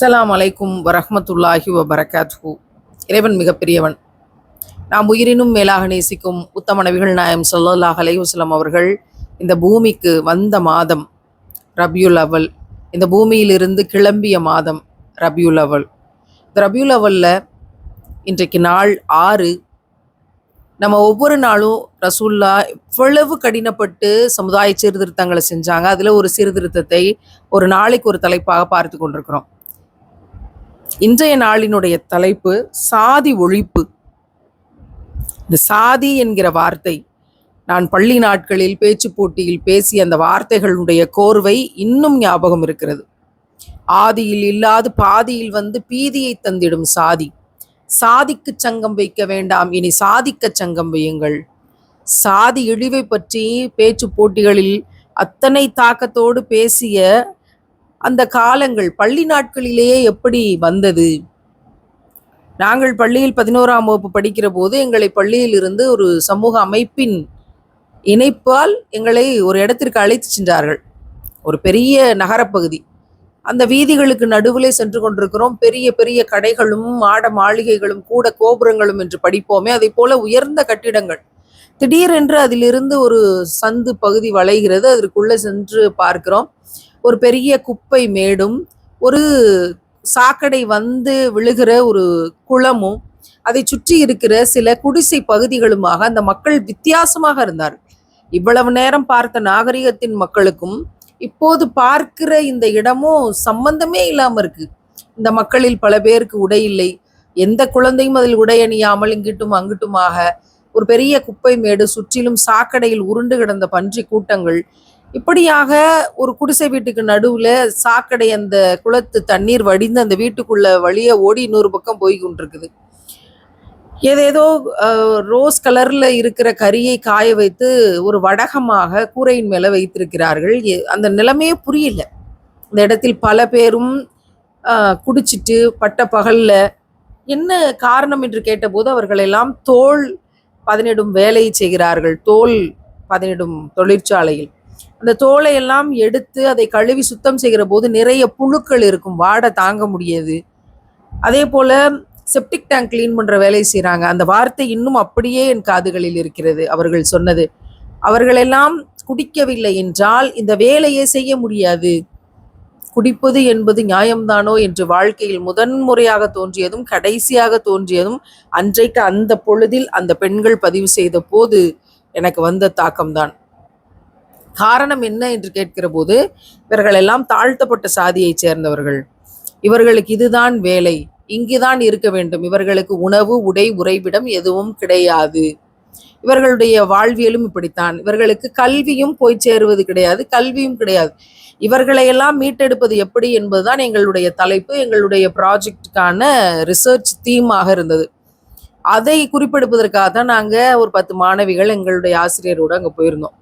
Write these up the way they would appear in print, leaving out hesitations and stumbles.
அஸ்ஸலாமு அலைக்கும் வரஹ்மத்துல்லாஹி வபரகாத்துஹு. இறைவன் மிகப்பெரியவன். நாம் உயிரினும் மேலாக நேசிக்கும் உத்தம நபிகள் நாயம் ஸல்லல்லாஹு அலைஹி வஸல்லம் அவர்கள் இந்த பூமிக்கு வந்த மாதம் ரபியுல் அவல். இந்த பூமியிலிருந்து கிளம்பிய மாதம் ரபியுல் அவல். இந்த ரபியுல் அவல்ல இன்றைக்கு நாள் 6. நம்ம ஒவ்வொரு நாளும் ரசூல்லா எவ்வளவு கடினப்பட்டு சமுதாய சீர்திருத்தங்களை செஞ்சாங்க. அதில் ஒரு சீர்திருத்தத்தை ஒரு நாளைக்கு ஒரு தலைப்பாக பார்த்து கொண்டிருக்கிறோம். இன்றைய நாளினுடைய தலைப்பு சாதி ஒழிப்பு. இந்த சாதி என்கிற வார்த்தை நான் பள்ளி நாட்களில் பேச்சு போட்டியில் பேசிய அந்த வார்த்தைகளுடைய கோர்வை இன்னும் ஞாபகம் இருக்கிறது. ஆதியில் இல்லாது பாதியில் வந்து பீதியை தந்திடும் சாதி. சாதிக்கு சங்கம் வைக்க வேண்டாம், இனி சாதிக்க சங்கம் வையுங்கள். சாதி இழிவை பற்றி பேச்சு போட்டிகளில் அத்தனை தாக்கத்தோடு பேசிய அந்த காலங்கள் பள்ளி நாட்களிலேயே எப்படி வந்தது? நாங்கள் பள்ளியில் 11ஆம் வகுப்பு படிக்கிற போது எங்களை பள்ளியில் இருந்து ஒரு சமூக அமைப்பின் இணைப்பால் எங்களை ஒரு இடத்திற்கு அழைத்து சென்றார்கள். ஒரு பெரிய நகரப்பகுதி. அந்த வீதிகளுக்கு நடுவிலே சென்று கொண்டிருக்கிறோம். பெரிய பெரிய கடைகளும் மாட மாளிகைகளும் கூட கோபுரங்களும் என்று படிப்போமே, அதை போல உயர்ந்த கட்டிடங்கள். திடீரென்று அதிலிருந்து ஒரு சந்து பகுதி வளைகிறது. அதற்குள்ளே சென்று பார்க்கிறோம், ஒரு பெரிய குப்பை மேடும் ஒரு சாக்கடை வந்து விழுகிற ஒரு குளமும் அதை சுற்றி இருக்கிற சில குடிசை பகுதிகளுமாக அந்த மக்கள் வித்தியாசமாக இருந்தார். இவ்வளவு நேரம் பார்த்த நாகரிகத்தின் மக்களுக்கும் இப்போது பார்க்கிற இந்த இடமும் சம்பந்தமே இல்லாம இருக்கு. இந்த மக்களில் பல பேருக்கு உடை இல்லை. எந்த குழந்தையும் அதில் உடை அணியாமல் இங்கிட்டும் அங்கிட்டுமாக ஒரு பெரிய குப்பை மேடு, சுற்றிலும் சாக்கடையில் உருண்டு கிடந்த பன்றி கூட்டங்கள். இப்படியாக ஒரு குடிசை வீட்டுக்கு நடுவுல சாக்கடை, அந்த குளத்து தண்ணீர் வடிந்து அந்த வீட்டுக்குள்ள வழிய ஓடி இன்னொரு பக்கம் போய் கொண்டிருக்குது. ஏதேதோ ரோஸ் கலர்ல இருக்கிற கரியை காய வைத்து ஒரு வடகமாக கூரையின் மேல வைத்திருக்கிறார்கள். அந்த நிலைமையே புரியல. இந்த இடத்தில் பல பேரும் குடிச்சிட்டு பட்ட பகல்ல என்ன காரணம் என்று கேட்டபோது அவர்கள் எல்லாம் தோல் பதனிடும் வேலை செய்கிறார்கள். தோல் பதனிடும் தொழிற்சாலையில் அந்த தோலை எல்லாம் எடுத்து அதை கழுவி சுத்தம் செய்கிற போது நிறைய புழுக்கள் இருக்கும், வாடை தாங்க முடியாது. அதே போல செப்டிக் டேங்க் கிளீன் பண்ற வேலை செய்கிறாங்க. அந்த வார்த்தை இன்னும் அப்படியே என் காதுகளில் இருக்கிறது. அவர்கள் சொன்னது, அவர்களெல்லாம் குடிக்கவில்லை என்றால் இந்த வேலையை செய்ய முடியாது. குடிப்பது என்பது நியாயம்தானோ என்று வாழ்க்கையில் முதன்முறையாக தோன்றியதும் கடைசியாக தோன்றியதும் அன்றைக்கு அந்த பொழுதில் அந்த பெண்கள் பதிவு செய்த போது எனக்கு வந்த தாக்கம்தான். காரணம் என்ன என்று கேட்கிற போது, இவர்கள் எல்லாம் தாழ்த்தப்பட்ட சாதியை சேர்ந்தவர்கள். இவர்களுக்கு இதுதான் வேலை, இங்குதான் இருக்க வேண்டும். இவர்களுக்கு உணவு, உடை, உறைவிடம் எதுவும் கிடையாது. இவர்களுடைய வாழ்வியலும் இப்படித்தான். இவர்களுக்கு கல்வியும் போய் சேருவது கிடையாது, கல்வியும் கிடையாது. இவர்களையெல்லாம் மீட்டெடுப்பது எப்படி என்பதுதான் எங்களுடைய தலைப்பு, எங்களுடைய ப்ராஜெக்டுக்கான ரிசர்ச் தீமாக இருந்தது. அதை குறிப்பெடுப்பதற்காக தான் நாங்கள் ஒரு 10 மாணவிகள் எங்களுடைய ஆசிரியரோடு அங்கே போயிருந்தோம்.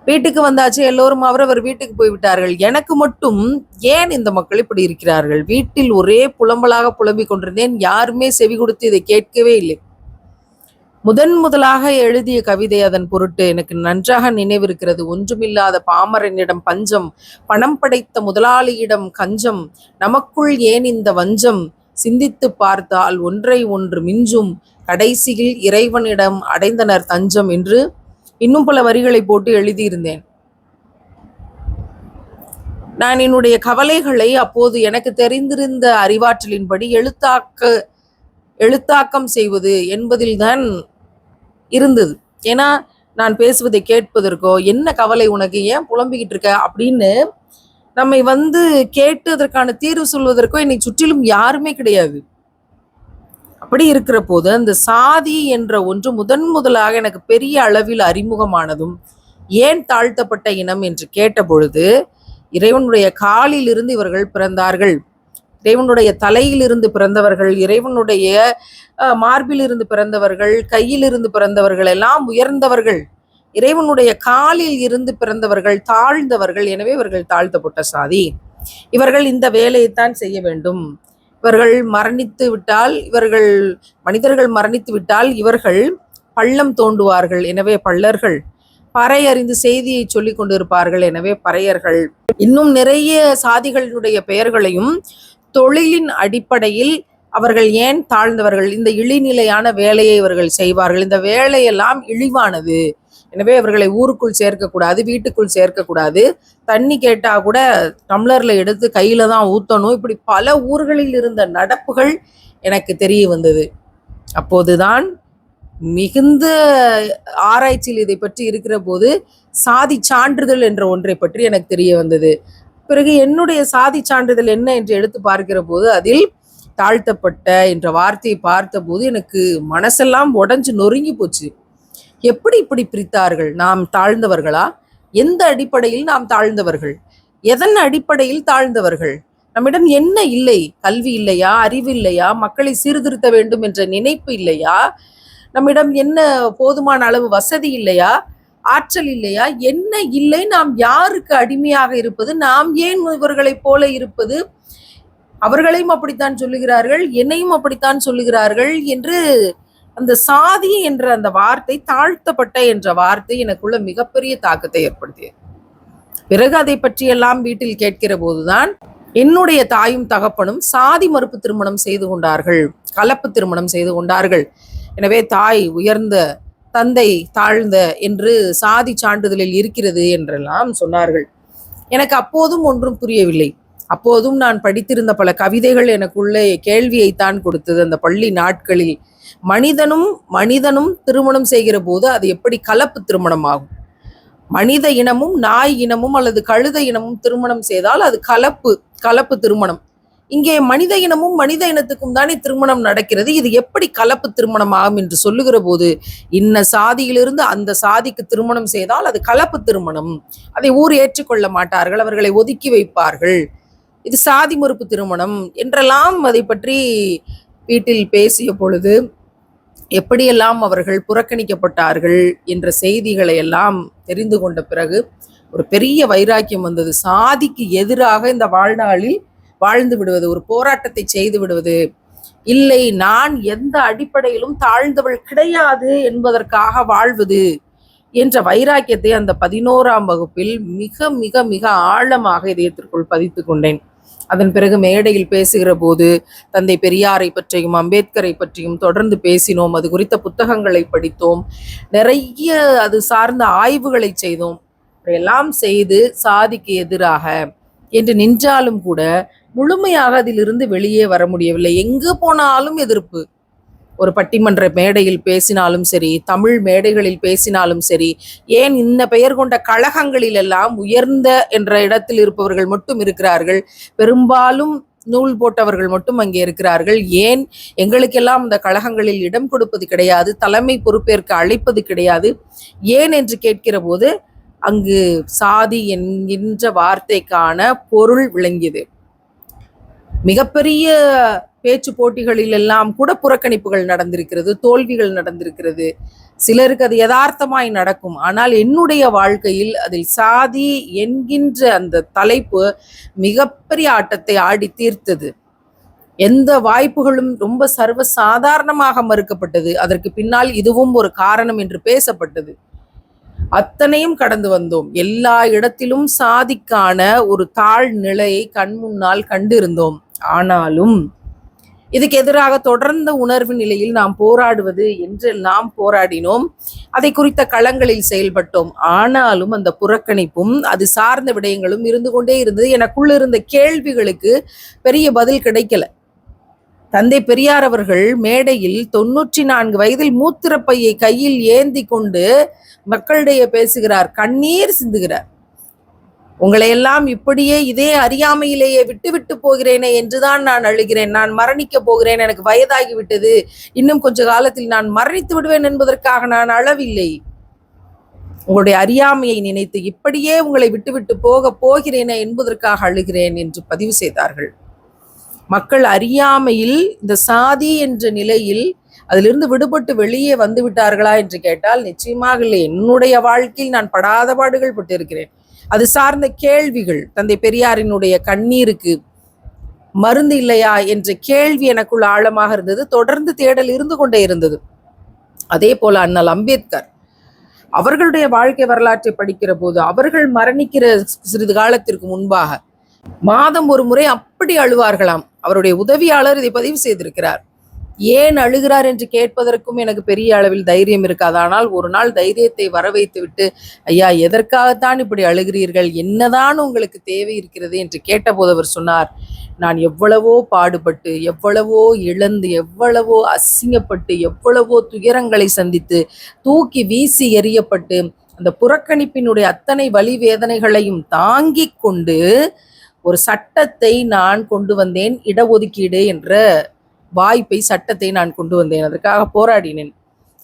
வீட்டுக்கு வந்தாச்சு, எல்லோரும் அவரவர் வீட்டுக்கு போய்விட்டார்கள். எனக்கு மட்டும் ஏன் இந்த மக்கள் இப்படி இருக்கிறார்கள்? வீட்டில் ஒரே புலம்பலாக புலம்பிக் கொண்டிருந்தேன். யாருமே செவி கொடுத்து இதை கேட்கவே இல்லை. முதலாக எழுதிய கவிதை அதன் பொருட்டு எனக்கு நன்றாக நினைவிருக்கிறது. ஒன்றுமில்லாத பாமரனிடம் பஞ்சம், பணம் படைத்த முதலாளியிடம் கஞ்சம், நமக்குள் ஏன் இந்த வஞ்சம், சிந்தித்து பார்த்தால் ஒன்றை ஒன்று மிஞ்சும், கடைசியில் இறைவனிடம் அடைந்தனர் தஞ்சம் என்று இன்னும் பல வரிகளை போட்டு எழுதியிருந்தேன். நான் என்னுடைய கவலைகளை அப்போது எனக்கு தெரிந்திருந்த அறிவாற்றலின்படி எழுத்தாக்கம் செய்வது என்பதில்தான் இருந்தது. ஏன்னா நான் பேசுவதை கேட்பதற்கோ, என்ன கவலை உனக்கு, ஏன் புலம்பிக்கிட்டு இருக்க அப்படின்னு நம்மை வந்து கேட்டு அதற்கான தீர்வு சொல்வதற்கோ என்னை சுற்றிலும் யாருமே கிடையாது. அப்படி இருக்கிற போது அந்த சாதி என்ற ஒன்று முதலாக எனக்கு பெரிய அளவில் அறிமுகமானதும், ஏன் தாழ்த்தப்பட்ட இனம் என்று கேட்ட பொழுது, இறைவனுடைய காலிலிருந்து இவர்கள் பிறந்தார்கள், இறைவனுடைய தலையிலிருந்து பிறந்தவர்கள், இறைவனுடைய மார்பிலிருந்து பிறந்தவர்கள், கையிலிருந்து பிறந்தவர்கள் எல்லாம் உயர்ந்தவர்கள், இறைவனுடைய காலில் இருந்து பிறந்தவர்கள் தாழ்ந்தவர்கள். எனவே இவர்கள் தாழ்த்தப்பட்ட சாதி. இவர்கள் இந்த வேலையைத்தான் செய்ய வேண்டும். இவர்கள் மரணித்து விட்டால், மனிதர்கள் மரணித்து விட்டால் இவர்கள் பள்ளம் தோண்டுவார்கள். எனவே பள்ளர்கள் பறை அறிந்து செய்தியை சொல்லி கொண்டிருப்பார்கள். எனவே பறையர்கள் இன்னும் நிறைய சாதிகளினுடைய பெயர்களையும் தொழிலின் அடிப்படையில் அவர்கள் ஏன் தாழ்ந்தவர்கள், இந்த இழிநிலையான வேலையை இவர்கள் செய்வார்கள், இந்த வேலையெல்லாம் இழிவானது, எனவே இவர்களை ஊருக்குள் சேர்க்கக்கூடாது, வீட்டுக்குள் சேர்க்கக்கூடாது, தண்ணி கேட்டா கூட டம்ளர்ல எடுத்து கையில தான் ஊத்தணும், இப்படி பல ஊர்களில் இருந்த நடப்புகள் எனக்கு தெரிய வந்தது. அப்போதுதான் மிகுந்த ஆராய்ச்சியில் இதை பற்றி இருக்கிற போது சாதி சான்றிதழ் என்ற ஒன்றை பற்றி எனக்கு தெரிய வந்தது. பிறகு என்னுடைய சாதி சான்றிதழ் என்ன என்று எடுத்து பார்க்கிற போது அதில் தாழ்த்தப்பட்ட என்ற வார்த்தையை பார்த்த போது எனக்கு மனசெல்லாம் உடஞ்சு நொறுங்கி போச்சு. எப்படி இப்படி பிரித்தார்கள்? நாம் தாழ்ந்தவர்களா? எந்த அடிப்படையில் நாம் தாழ்ந்தவர்கள்? எதன் அடிப்படையில் தாழ்ந்தவர்கள்? நம்மிடம் என்ன இல்லை? கல்வி இல்லையா? அறிவு இல்லையா? மக்களை சீர்திருத்த வேண்டும் என்ற நினைப்பு இல்லையா? நம்மிடம் என்ன போதுமான அளவு வசதி இல்லையா? ஆற்றல் இல்லையா? என்ன இல்லை? நாம் யாருக்கு அடிமையாக இருப்பது? நாம் ஏன் இவர்களைப் போல இருப்பது? அவர்களையும் அப்படித்தான் சொல்லுகிறார்கள், என்னையும் அப்படித்தான் சொல்லுகிறார்கள் என்று அந்த சாதி என்ற அந்த வார்த்தை, தாழ்த்தப்பட்ட என்ற வார்த்தை எனக்குள்ள மிகப்பெரிய தாக்கத்தை ஏற்படுத்தியது. பிறகு அதை பற்றியெல்லாம் வீட்டில் கேட்கிற போதுதான் என்னுடைய தாயும் தகப்பனும் சாதி மறுப்பு திருமணம் செய்து கொண்டார்கள், கலப்பு திருமணம் செய்து கொண்டார்கள். எனவே தாய் உயர்ந்த, தந்தை தாழ்ந்த என்று சாதி சான்றிதழில் இருக்கிறது என்றெல்லாம் சொன்னார்கள். எனக்கு அப்போதும் ஒன்றும் புரியவில்லை. அப்போதும் நான் படித்திருந்த பல கவிதைகள் எனக்குள்ளே கேள்வியைத்தான் கொடுத்தது. அந்த பள்ளி நாட்களில் மனிதனும் திருமணம் செய்கிற போது அது எப்படி கலப்பு திருமணம் ஆகும்? மனித இனமும் நாய் இனமும் அல்லது கழுத இனமும் திருமணம் செய்தால் அது கலப்பு திருமணம். இங்கே மனித இனமும் மனித இனத்துக்கும் தானே திருமணம் நடக்கிறது, இது எப்படி கலப்பு திருமணம் ஆகும் என்று சொல்லுகிற போது, இன்ன சாதியிலிருந்து அந்த சாதிக்கு திருமணம் செய்தால் அது கலப்பு திருமணம், அதை ஊர் ஏற்றுக்கொள்ள மாட்டார்கள், அவர்களை ஒதுக்கி வைப்பார்கள், இது சாதி மறுப்பு திருமணம் என்றெல்லாம் அதை பற்றி வீட்டில் பேசிய பொழுது எப்படியெல்லாம் அவர்கள் புறக்கணிக்கப்பட்டார்கள் என்ற செய்திகளை எல்லாம் தெரிந்து கொண்ட பிறகு ஒரு பெரிய வைராக்கியம் வந்தது. சாதிக்கு எதிராக இந்த வாழ்நாளில் வாழ்ந்து விடுவது, ஒரு போராட்டத்தை செய்து விடுவது இல்லை, நான் எந்த அடிப்படையிலும் தாழ்ந்தவள் கிடையாது என்பதற்காக வாழ்வது என்ற வைராக்கியத்தை அந்த 11ஆம் வகுப்பில் மிக மிக மிக ஆழமாக இதயத்திற்குள் பதித்து கொண்டேன். அதன் பிறகு மேடையில் பேசுகிற போது தந்தை பெரியாரை பற்றியும் அம்பேத்கரை பற்றியும் தொடர்ந்து பேசினோம். அது குறித்த புத்தகங்களை படித்தோம், நிறைய அது சார்ந்த ஆய்வுகளை செய்தோம். எல்லாம் செய்து சாதிக்கு எதிராக என்று நின்றாலும் கூட முழுமையாக அதிலிருந்து வெளியே வர முடியவில்லை. எங்கு போனாலும் எதிர்ப்பு. ஒரு பட்டிமன்ற மேடையில் பேசினாலும் சரி, தமிழ் மேடைகளில் பேசினாலும் சரி, ஏன் இந்த பெயர் கொண்ட கழகங்களில் எல்லாம் உயர்ந்த என்ற இடத்தில் இருப்பவர்கள் மட்டும் இருக்கிறார்கள், பெரும்பாலும் நூல் போட்டவர்கள் மட்டும் அங்கே இருக்கிறார்கள், ஏன் எங்களுக்கெல்லாம் இந்த கழகங்களில் இடம் கொடுப்பது கிடையாது, தலைமை பொறுப்பேற்க அழைப்பது கிடையாது, ஏன் என்று கேட்கிற போது அங்கு சாதி என்கின்ற வார்த்தைக்கான பொருள் விளங்கியது. மிகப்பெரிய பேச்சு போட்டிகளில் எல்லாம் கூட புறக்கணிப்புகள் நடந்திருக்கிறது, தோல்விகள் நடந்திருக்கிறது. சிலருக்கு அது யதார்த்தமாய் நடக்கும். ஆனால் என்னுடைய வாழ்க்கையில் அதில் சாதி என்கின்ற அந்த தலைப்பு மிகப்பெரிய ஆட்டத்தை ஆடி தீர்த்தது. எந்த வாய்ப்புகளும் ரொம்ப சர்வ சாதாரணமாக மறுக்கப்பட்டது. அதற்கு பின்னால் இதுவும் ஒரு காரணம் என்று பேசப்பட்டது. அத்தனையும் கடந்து வந்தோம். எல்லா இடத்திலும் சாதிக்கான ஒரு தாழ் நிலையை கண் முன்னால் கண்டிருந்தோம். ஆனாலும் இதுக்கு எதிராக தொடர்ந்த உணர்வு நிலையில் நாம் போராடுவது என்று நாம் போராடினோம். அதை குறித்த களங்களில் செயல்பட்டோம். ஆனாலும் அந்த புறக்கணிப்பும் அது சார்ந்த விடயங்களும் இருந்து கொண்டே இருந்தது. எனக்குள்ள இருந்த கேள்விகளுக்கு பெரிய பதில் கிடைக்கல. தந்தை பெரியார் அவர்கள் மேடையில் 94 வயதில் மூத்திரப்பையை கையில் ஏந்தி கொண்டு மக்களிடையே பேசுகிறார், கண்ணீர் சிந்துகிறார். உங்களையெல்லாம் இப்படியே இதே அறியாமையிலேயே விட்டு போகிறேனே என்றுதான் நான் அழுகிறேன். நான் மரணிக்க போகிறேன், எனக்கு வயதாகிவிட்டது, இன்னும் கொஞ்ச காலத்தில் நான் மரணித்து விடுவேன் என்பதற்காக நான் அழவில்லை. உங்களுடைய அறியாமையை நினைத்து இப்படியே உங்களை விட்டு போகிறேனே என்பதற்காக அழுகிறேன் என்று பதிவு செய்தார்கள். மக்கள் அறியாமையில் இந்த சாதி என்ற நிலையில் அதிலிருந்து விடுபட்டு வெளியே வந்து விட்டார்களா என்று கேட்டால் நிச்சயமாக இல்லை. என்னுடைய வாழ்க்கையில் நான் படாத பாடுகள் பட்டிருக்கிறேன். அது சார்ந்த கேள்விகள், தந்தை பெரியாரினுடைய கண்ணீருக்கு மருந்து இல்லையா என்ற கேள்வி எனக்குள் ஆழமாக இருந்தது. தொடர்ந்து தேடல் இருந்து கொண்டே இருந்தது. அதே போல அண்ணல் அம்பேத்கர் அவர்களுடைய வாழ்க்கை வரலாற்றை படிக்கிற போது, அவர்கள் மரணிக்கிற சிறிது காலத்திற்கு முன்பாக மாதம் ஒரு முறை அப்படி அழுவார்களாம். அவருடைய உதவியாளர் இதை பதிவு செய்திருக்கிறார். ஏன் அழுகிறார் என்று கேட்பதற்கும் எனக்கு பெரிய அளவில் தைரியம் இருக்காது. ஆனால் ஒரு நாள் தைரியத்தை வர வைத்து விட்டு, ஐயா எதற்காகத்தான் இப்படி அழுகிறீர்கள், என்னதான் உங்களுக்கு தேவை இருக்கிறது என்று கேட்டபோது அவர் சொன்னார், நான் எவ்வளவோ பாடுபட்டு, எவ்வளவோ இழந்து, எவ்வளவோ அசிங்கப்பட்டு, எவ்வளவோ துயரங்களை சந்தித்து, தூக்கி வீசி எறியப்பட்டு, அந்த புறக்கணிப்பினுடைய அத்தனை வலி வேதனைகளையும் தாங்கிக் கொண்டு ஒரு சட்டத்தை நான் கொண்டு வந்தேன், இடஒதுக்கீடு என்ற வாய்ப்பை, சட்டத்தை நான் கொண்டு வந்தேன். அதற்காக போராடினேன்.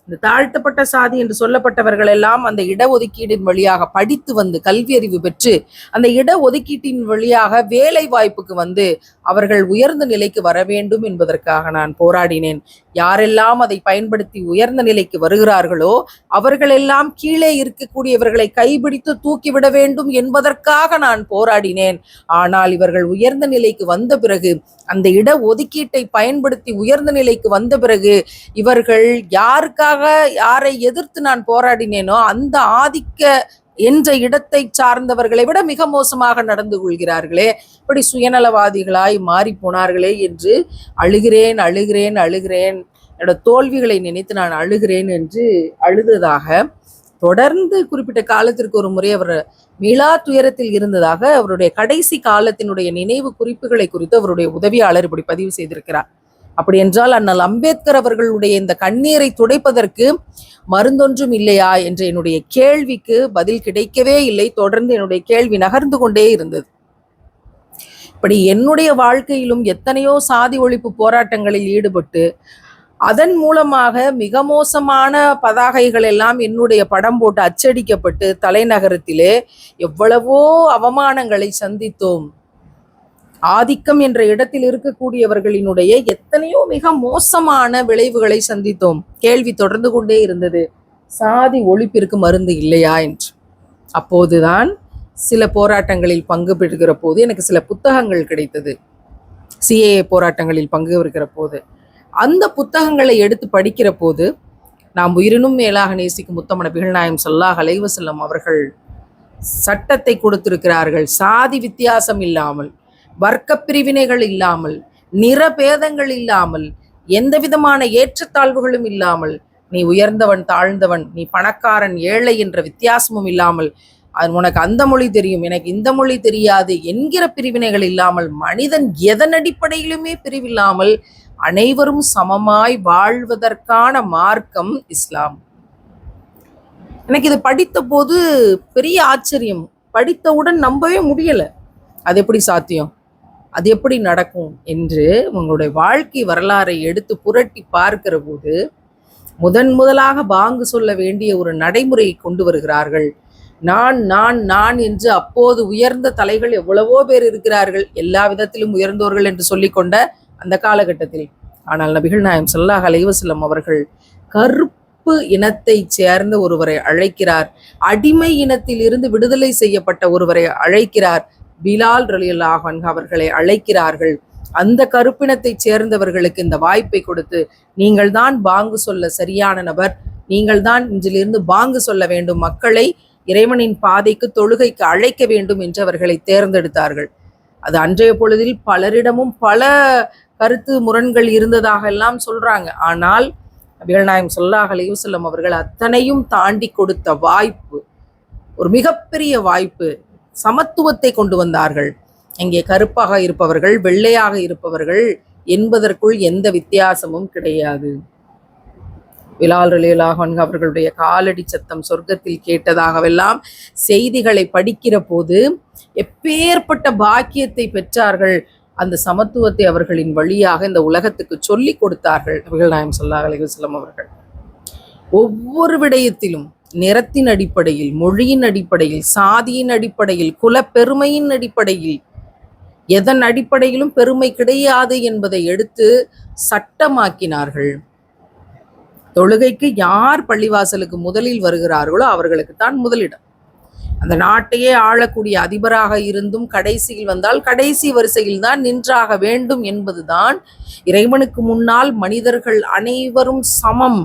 இந்த தாழ்த்தப்பட்ட சாதி என்று சொல்லப்பட்டவர்கள் எல்லாம் அந்த இடஒதுக்கீட்டின் வழியாக படித்து வந்து கல்வி அறிவு பெற்று அந்த இடஒதுக்கீட்டின் வழியாக வேலை வாய்ப்புக்கு வந்து அவர்கள் உயர்ந்த நிலைக்கு வர வேண்டும் என்பதற்காக நான் போராடினேன். யாரெல்லாம் அதை பயன்படுத்தி உயர்ந்த நிலைக்கு வருகிறார்களோ அவர்களெல்லாம் கீழே இருக்கக்கூடியவர்களை கைபிடித்து தூக்கிவிட வேண்டும் என்பதற்காக நான் போராடினேன். ஆனால் இவர்கள் உயர்ந்த நிலைக்கு வந்த பிறகு, அந்த இட ஒதுக்கீட்டை பயன்படுத்தி உயர்ந்த நிலைக்கு வந்த பிறகு, இவர்கள் யாரை எதிர்த்து நான் போராடினேனோ அந்த ஆதிக்க என்ற இடத்தை சார்ந்தவர்களை விட மிக மோசமாக நடந்து கொள்கிறார்களே, இப்படி சுயநலவாதிகளாய் மாறி போனார்களே என்று அழுகிறேன் அழுகிறேன் அழுகிறேன், என்னோட தோல்விகளை நினைத்து நான் அழுகிறேன் என்று அழுததாக தொடர்ந்து குறிப்பிட்ட காலத்திற்கு ஒரு முறை அவர் மீளா துயரத்தில் இருந்ததாக அவருடைய கடைசி காலத்தினுடைய நினைவு குறிப்புகளை குறித்து அவருடைய உதவியாளர் இப்படி பதிவு செய்திருக்கிறார். அப்படி என்றால் அண்ணல் அம்பேத்கர் அவர்களுடைய இந்த கண்ணீரை துடைப்பதற்கு மருந்தொன்றும் இல்லையா என்ற என்னுடைய கேள்விக்கு பதில் கிடைக்கவே இல்லை. தொடர்ந்து என்னுடைய கேள்வி நகர்ந்து கொண்டே இருந்தது. இப்படி என்னுடைய வாழ்க்கையிலும் எத்தனையோ சாதி ஒழிப்பு போராட்டங்களில் ஈடுபட்டு அதன் மூலமாக மிக மோசமான பதாகைகள் எல்லாம் என்னுடைய படம் போட்டு அச்சடிக்கப்பட்டு தலைநகரத்திலே எவ்வளவோ அவமானங்களை சந்தித்தோம். ஆதிக்கம் என்ற இடத்தில் இருக்கக்கூடியவர்களினுடைய எத்தனையோ மிக மோசமான விளைவுகளை சந்தித்தோம். கேள்வி தொடர்ந்து கொண்டே இருந்தது, சாதி ஒழிப்பிற்கு மருந்து இல்லையா என்று. அப்போதுதான் சில போராட்டங்களில் பங்கு பெறுகிற போது எனக்கு சில புத்தகங்கள் கிடைத்தது. சிஏஏ போராட்டங்களில் பங்கு பெறுகிற போது அந்த புத்தகங்களை எடுத்து படிக்கிற போது, நாம் உயிரினும் மேலாக நேசிக்கும் முத்தம் நபிகள் நாயகம் ஸல்லல்லாஹு அலைஹி வஸல்லம் அவர்கள் சட்டத்தை கொடுத்திருக்கிறார்கள். சாதி வித்தியாசம் இல்லாமல், வர்க்க பிரிவினைகள் இல்லாமல், நிறபேதங்கள் இல்லாமல், எந்த விதமான ஏற்றத்தாழ்வுகளும் இல்லாமல், நீ உயர்ந்தவன் தாழ்ந்தவன், நீ பணக்காரன் ஏழை என்ற வித்தியாசமும் இல்லாமல், உனக்கு அந்த மொழி தெரியும் எனக்கு இந்த மொழி தெரியாது என்கிற பிரிவினைகள் இல்லாமல், மனிதன் எதன் அடிப்படையிலுமே பிரிவில்லாமல் அனைவரும் சமமாய் வாழ்வதற்கான மார்க்கம் இஸ்லாம். எனக்கு இது படித்த போது பெரிய ஆச்சரியம். படித்தவுடன் நம்பவே முடியல. அது எப்படி சாத்தியம், அது எப்படி நடக்கும் என்று உங்களுடைய வாழ்க்கை வரலாறை எடுத்து புரட்டி பார்க்கிற போது முதலாக பாங்கு சொல்ல வேண்டிய ஒரு நடைமுறையை கொண்டு வருகிறார்கள். நான் நான் நான் என்று அப்போது உயர்ந்த தலைகள் எவ்வளவோ பேர் இருக்கிறார்கள், எல்லா விதத்திலும் உயர்ந்தோர்கள் என்று சொல்லிக்கொண்ட அந்த காலகட்டத்தில். ஆனால் நபிகள் நாயகம் ஸல்லல்லாஹு அலைஹி வஸல்லம் அவர்கள் கருப்பு இனத்தை சேர்ந்த ஒருவரை அழைக்கிறார், அடிமை இனத்தில் இருந்து விடுதலை செய்யப்பட்ட ஒருவரை அழைக்கிறார், பிலால் ரலியல்லாஹு அன்ஹு அவர்களை அழைக்கிறார்கள். அந்த கருப்பினத்தை சேர்ந்தவர்களுக்கு இந்த வாய்ப்பை கொடுத்து, நீங்கள் தான் பாங்கு சொல்ல சரியான நபர், நீங்கள் தான் இன்றிலிருந்து பாங்கு சொல்ல வேண்டும், மக்களை இறைவனின் பாதைக்கு தொழுகைக்கு அழைக்க வேண்டும் என்று அவர்களை தேர்ந்தெடுத்தார்கள். அது அன்றைய பொழுதில் பலரிடமும் பல கருத்து முரண்கள் இருந்ததாக எல்லாம் சொல்றாங்க. ஆனால் நபிகள் நாயகம் ஸல்லல்லாஹு அலைஹி வஸல்லம் அவர்கள் அத்தனையும் தாண்டி கொடுத்த வாய்ப்பு, ஒரு மிகப்பெரிய வாய்ப்பு, சமத்துவத்தை கொண்டு வந்தார்கள். இங்கே கருப்பாக இருப்பவர்கள் வெள்ளையாக இருப்பவர்கள் என்பதற்குள் எந்த வித்தியாசமும் கிடையாது. பிலால் ரலியல்லாஹு அன்ஹு அவர்களுடைய காலடி சத்தம் சொர்க்கத்தில் கேட்டதாகவெல்லாம் செய்திகளை படிக்கிற போது எப்பேற்பட்ட பாக்கியத்தை பெற்றார்கள். அந்த சமத்துவத்தை அவர்களின் வழியாக இந்த உலகத்துக்கு சொல்லி கொடுத்தார்கள் நபிகள் நாயகம் ஸல்லல்லாஹு அலைஹி வஸல்லம் அவர்கள். ஒவ்வொரு விடயத்திலும் நிறத்தின் அடிப்படையில், மொழியின் அடிப்படையில், சாதியின் அடிப்படையில், குலப்பெருமையின் அடிப்படையில், எதன் அடிப்படையிலும் பெருமை கிடையாது என்பதை எடுத்து சட்டமாக்கினார்கள். தொழுகைக்கு யார் பள்ளிவாசலுக்கு முதலில் வருகிறார்களோ அவர்களுக்கு தான் முதலிடம். அந்த நாட்டையே ஆளக்கூடிய அதிபராக இருந்தும் கடைசியில் வந்தால் கடைசி வரிசையில் தான் நின்றாக வேண்டும் என்பதுதான் இறைவனுக்கு முன்னால் மனிதர்கள் அனைவரும் சமம்.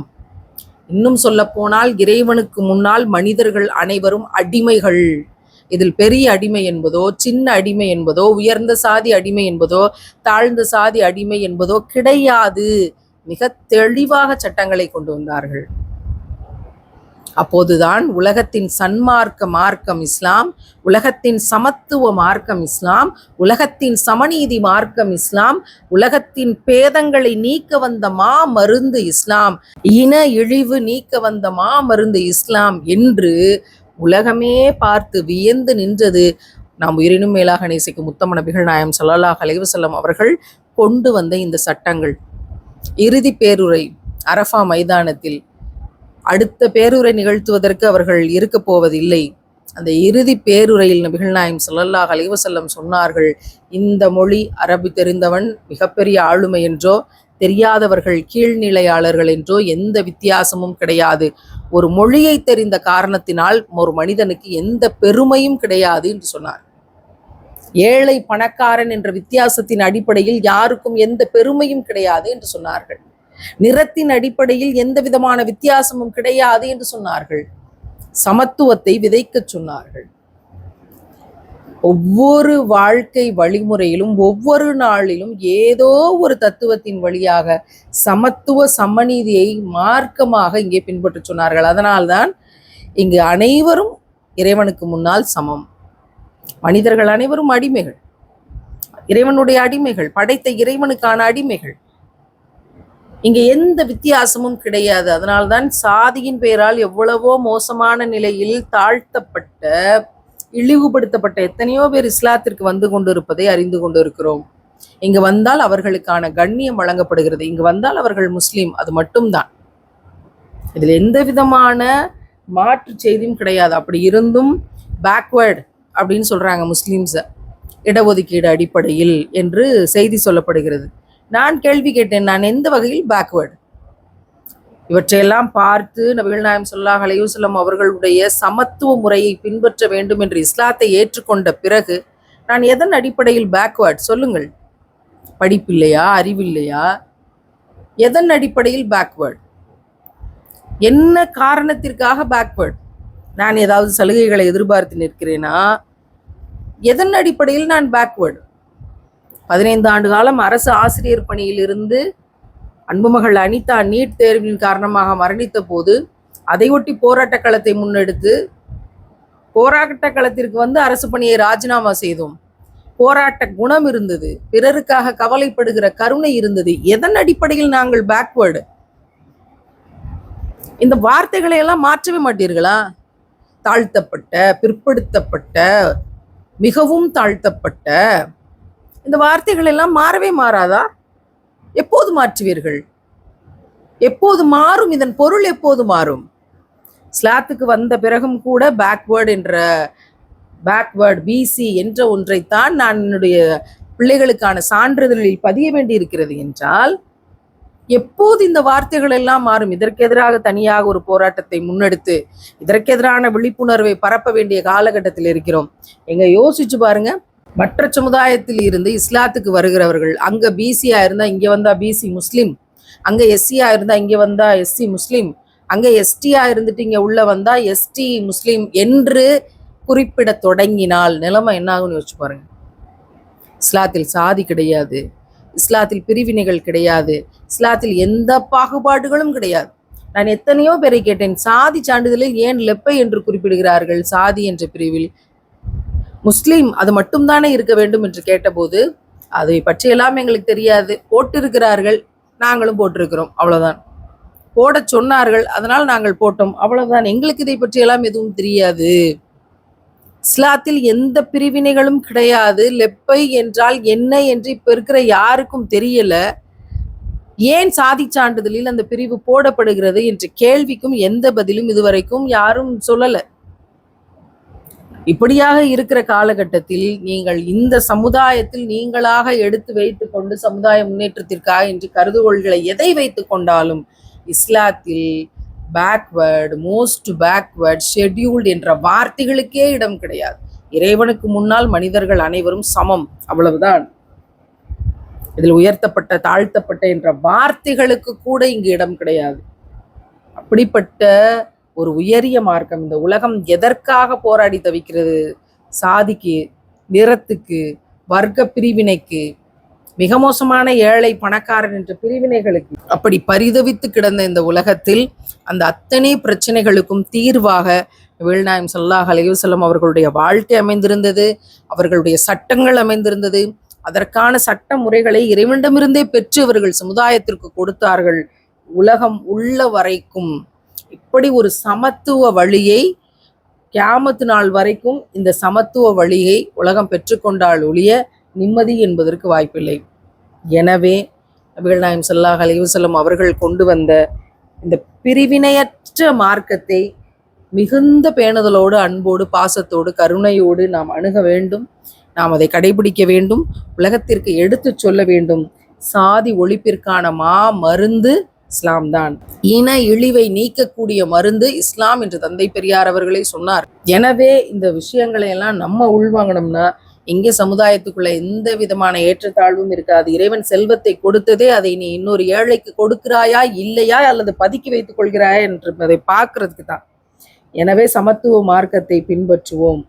இன்னும் சொல்ல போனால் இறைவனுக்கு முன்னால் மனிதர்கள் அனைவரும் அடிமைகள். இதில் பெரிய அடிமை என்பதோ, சின்ன அடிமை என்பதோ, உயர்ந்த சாதி அடிமை என்பதோ, தாழ்ந்த சாதி அடிமை என்பதோ கிடையாது. மிக தெளிவாக சட்டங்களை கொண்டு வந்தார்கள். அப்போதுதான் உலகத்தின் சன்மார்க்க மார்க்கம் இஸ்லாம், உலகத்தின் சமத்துவ மார்க்கம் இஸ்லாம், உலகத்தின் சமநீதி மார்க்கம் இஸ்லாம், உலகத்தின் பேதங்களை நீக்க வந்த மருந்து இஸ்லாம், இன இழிவு நீக்க வந்த மருந்து இஸ்லாம் என்று உலகமே பார்த்து வியந்து நின்றது. நாம் உயிரினும் மேலாக நேசிக்கும் உத்தம நபிகள் நாயகம் ஸல்லல்லாஹு அலைஹி வஸல்லம் அவர்கள் கொண்டு வந்த இந்த சட்டங்கள். இறுதி பேருரை அரஃபா மைதானத்தில் அடுத்த பேருரை நிகழ்த்துவதற்கு அவர்கள் இருக்க போவதில்லை. அந்த இறுதி பேருரையில் நபிகள் நாயகம் ஸல்லல்லாஹு அலைஹி வஸல்லம் சொன்னார்கள், இந்த மொழி அரபி தெரிந்தவன் மிகப்பெரிய ஆளுமை என்றோ, தெரியாதவர்கள் கீழ்நிலையாளர்கள் என்றோ எந்த வித்தியாசமும் கிடையாது. ஒரு மொழியை தெரிந்த காரணத்தினால் ஒரு மனிதனுக்கு எந்த பெருமையும் கிடையாது என்று சொன்னார். ஏழை பணக்காரன் என்ற வித்தியாசத்தின் அடிப்படையில் யாருக்கும் எந்த பெருமையும் கிடையாது என்று சொன்னார்கள். நிறத்தின் அடிப்படையில் எந்த விதமான வித்தியாசமும் கிடையாது என்று சொன்னார்கள். சமத்துவத்தை விதைக்க சொன்னார்கள். ஒவ்வொரு வாழ்க்கை வழிமுறையிலும் ஒவ்வொரு நாளிலும் ஏதோ ஒரு தத்துவத்தின் வழியாக சமத்துவ சமநீதியை மார்க்கமாக இங்கே பின்பற்ற சொன்னார்கள். அதனால்தான் இங்கு அனைவரும் இறைவனுக்கு முன்னால் சமம். மனிதர்கள் அனைவரும் அடிமைகள், இறைவனுடைய அடிமைகள், படைத்த இறைவனுக்கான அடிமைகள். இங்க எந்த வித்தியாசமும் கிடையாது. அதனால்தான் சாதியின் பெயரால் எவ்வளவோ மோசமான நிலையில் தாழ்த்தப்பட்ட, இழிவுபடுத்தப்பட்ட எத்தனையோ பேர் இஸ்லாத்திற்கு வந்து கொண்டிருப்பதை அறிந்து கொண்டு இருக்கிறோம். இங்கு வந்தால் அவர்களுக்கான கண்ணியம் வழங்கப்படுகிறது. இங்கு வந்தால் அவர்கள் முஸ்லீம், அது மட்டும்தான். இதில் எந்த விதமான மாற்று செய்தியும் கிடையாது. அப்படி இருந்தும் பேக்வேர்டு அப்படின்னு சொல்றாங்க முஸ்லீம்ஸை, இடஒதுக்கீடு அடிப்படையில் என்று செய்தி சொல்லப்படுகிறது. நான் கேள்வி கேட்டேன், நான் எந்த வகையில் பேக்வேர்டு? இவற்றையெல்லாம் பார்த்து நபிகள் நாயகம் ஸல்லல்லாஹு அலைஹி வஸல்லம் அவர்களுடைய சமத்துவ முறையை பின்பற்ற வேண்டும் என்று இஸ்லாத்தை ஏற்றுக்கொண்ட பிறகு நான் எதன் அடிப்படையில் பேக்வேர்ட்? சொல்லுங்கள். படிப்பில்லையா, அறிவில்லையா? எதன் அடிப்படையில் பேக்வேர்ட்? என்ன காரணத்திற்காக பேக்வேர்ட்? நான் ஏதாவது சலுகைகளை எதிர்பார்த்து நிற்கிறேனா? எதன் அடிப்படையில் நான் பேக்வேர்டு? 15 ஆண்டு காலம் அரசு ஆசிரியர் பணியில் இருந்து அன்புமகள் அனிதா நீட் தேர்வின் காரணமாக மரணித்த போது அதையொட்டி போராட்ட களத்தை முன்னெடுத்து போராட்ட களத்திற்கு வந்து அரசு பணியை ராஜினாமா செய்தோம். போராட்ட குணம் இருந்தது, பிறருக்காக கவலைப்படுகிற கருணை இருந்தது. எதன் அடிப்படையில் நாங்கள் பேக்வேர்டு? இந்த வார்த்தைகளை எல்லாம் மாற்றவே மாட்டீர்களா? தாழ்த்தப்பட்ட, பிற்படுத்தப்பட்ட, மிகவும் தாழ்த்தப்பட்ட, இந்த வார்த்தைகள் எல்லாம் மாறவே மாறாதா? எப்போது மாற்றுவீர்கள்? எப்போது மாறும்? இதன் பொருள் எப்போது மாறும்? இஸ்லாத்துக்கு வந்த பிறகும் கூட பேக்வேர்டு பிசி என்ற ஒன்றைத்தான் நான் என்னுடைய பிள்ளைகளுக்கான சான்றிதழில் பதிய வேண்டி இருக்கிறது என்றால் எப்போது இந்த வார்த்தைகள் எல்லாம் மாறும்? இதற்கு எதிராக தனியாக ஒரு போராட்டத்தை முன்னெடுத்து இதற்கு எதிரான விழிப்புணர்வை பரப்ப வேண்டிய காலகட்டத்தில் இருக்கிறோம். எங்க யோசிச்சு பாருங்க. மற்ற சமுதாயத்தில் இருந்து இஸ்லாத்துக்கு வருகிறவர்கள், அங்க பிசியா இருந்தா இங்க வந்தா பிசி முஸ்லிம், அங்க எஸ்சியா இருந்தா இங்க வந்தா எஸ்சி முஸ்லிம், அங்க எஸ்டியா இருந்துட்டு இங்க உள்ள வந்தா எஸ்டி முஸ்லிம் என்று குறிப்பிட தொடங்கினால் நிலைமை என்ன ஆகும்னு யோசிச்சு பாருங்க. இஸ்லாத்தில் சாதி கிடையாது, இஸ்லாத்தில் பிரிவினைகள் கிடையாது, இஸ்லாத்தில் எந்த பாகுபாடுகளும் கிடையாது. நான் எத்தனையோ பேரை கேட்டேன், சாதி சான்றிதழில் ஏன் லெப்பை என்று குறிப்பிடுகிறார்கள்? சாதி என்ற பிரிவில் முஸ்லீம் அது மட்டும்தானே இருக்க வேண்டும் என்று கேட்டபோது அதை பற்றியெல்லாம் எங்களுக்கு தெரியாது, போட்டிருக்கிறார்கள், நாங்களும் போட்டிருக்கிறோம், அவ்வளவுதான். போட சொன்னார்கள், அதனால் நாங்கள் போட்டோம், அவ்வளவுதான். எங்களுக்கு இதை பற்றியெல்லாம் எதுவும் தெரியாது. இஸ்லாத்தில் எந்த பிரிவினைகளும் கிடையாது. லெப்பை என்றால் என்ன என்று இப்ப இருக்கிற யாருக்கும் தெரியல. ஏன் சாதி சான்றிதழில் அந்த பிரிவு போடப்படுகிறது என்ற கேள்விக்கும் எந்த பதிலும் இதுவரைக்கும் யாரும் சொல்லல. இப்படியாக இருக்கிற காலகட்டத்தில் நீங்கள் இந்த சமுதாயத்தில் நீங்களாக எடுத்து வைத்து கொண்டு சமுதாய முன்னேற்றத்திற்காக என்று கருதுகோள்களை எதை வைத்து கொண்டாலும் இஸ்லாத்தில் பேக்வேர்டு, மோஸ்ட் பேக்வேர்ட், ஷெட்யூல்டு என்ற வார்த்தைகளுக்கே இடம் கிடையாது. இறைவனுக்கு முன்னால் மனிதர்கள் அனைவரும் சமம், அவ்வளவுதான். இதில் உயர்த்தப்பட்ட, தாழ்த்தப்பட்ட என்ற வார்த்தைகளுக்கு கூட இங்கு இடம் கிடையாது. அப்படி அப்படிப்பட்ட ஒரு உயரிய மார்க்கம். இந்த உலகம் எதற்காக போராடி தவிக்கிறது? சாதிக்கு, நிறத்துக்கு, வர்க்க பிரிவினைக்கு, மிக மோசமான ஏழை பணக்காரன் என்ற பிரிவினைகளுக்கு. அப்படி பரிதவித்து கிடந்த இந்த உலகத்தில் அந்த அத்தனை பிரச்சனைகளுக்கும் தீர்வாக நபிகள் நாயகம் ஸல்லல்லாஹு அலைஹி வஸல்லம் அவர்களுடைய வாழ்க்கை அமைந்திருந்தது, அவர்களுடைய சட்டங்கள் அமைந்திருந்தது. அதற்கான சட்ட முறைகளை இறைவனிடமிருந்தே பெற்று அவர்கள் சமுதாயத்திற்கு கொடுத்தார்கள். உலகம் உள்ள வரைக்கும் இப்படி ஒரு சமத்துவ வழியை, கியாமத்து நாள் வரைக்கும் இந்த சமத்துவ வழியை உலகம் பெற்றுக்கொண்டால் ஒழிய நிம்மதி என்பதற்கு வாய்ப்பில்லை. எனவே நபிகள் நாயகம் ஸல்லல்லாஹு அலைஹி வஸல்லம் அவர்கள் கொண்டு வந்த இந்த பிரிவினையற்ற மார்க்கத்தை மிகுந்த பேணுதலோடு, அன்போடு, பாசத்தோடு, கருணையோடு நாம் அணுக வேண்டும். நாம் அதை கடைபிடிக்க வேண்டும், உலகத்திற்கு எடுத்து சொல்ல வேண்டும். சாதி ஒழிப்பிற்கான மருந்து இஸ்லாம் தான். இன இழிவை நீக்கக்கூடிய மருந்து இஸ்லாம் என்று தந்தை பெரியார் அவர்களே சொன்னார். எனவே இந்த விஷயங்களை எல்லாம் நம்ம உள்வாங்கணும்னா எங்கே சமுதாயத்துக்குள்ள எந்த விதமான ஏற்றத்தாழ்வும் இருக்காது. இறைவன் செல்வத்தை கொடுத்ததே அதை நீ இன்னொரு ஏழைக்கு கொடுக்கிறாயா இல்லையா அல்லது பதுக்கி வைத்துக் கொள்கிறாயா என்று அதை பார்க்கறதுக்கு தான். எனவே சமத்துவ மார்க்கத்தை பின்பற்றுவோம்.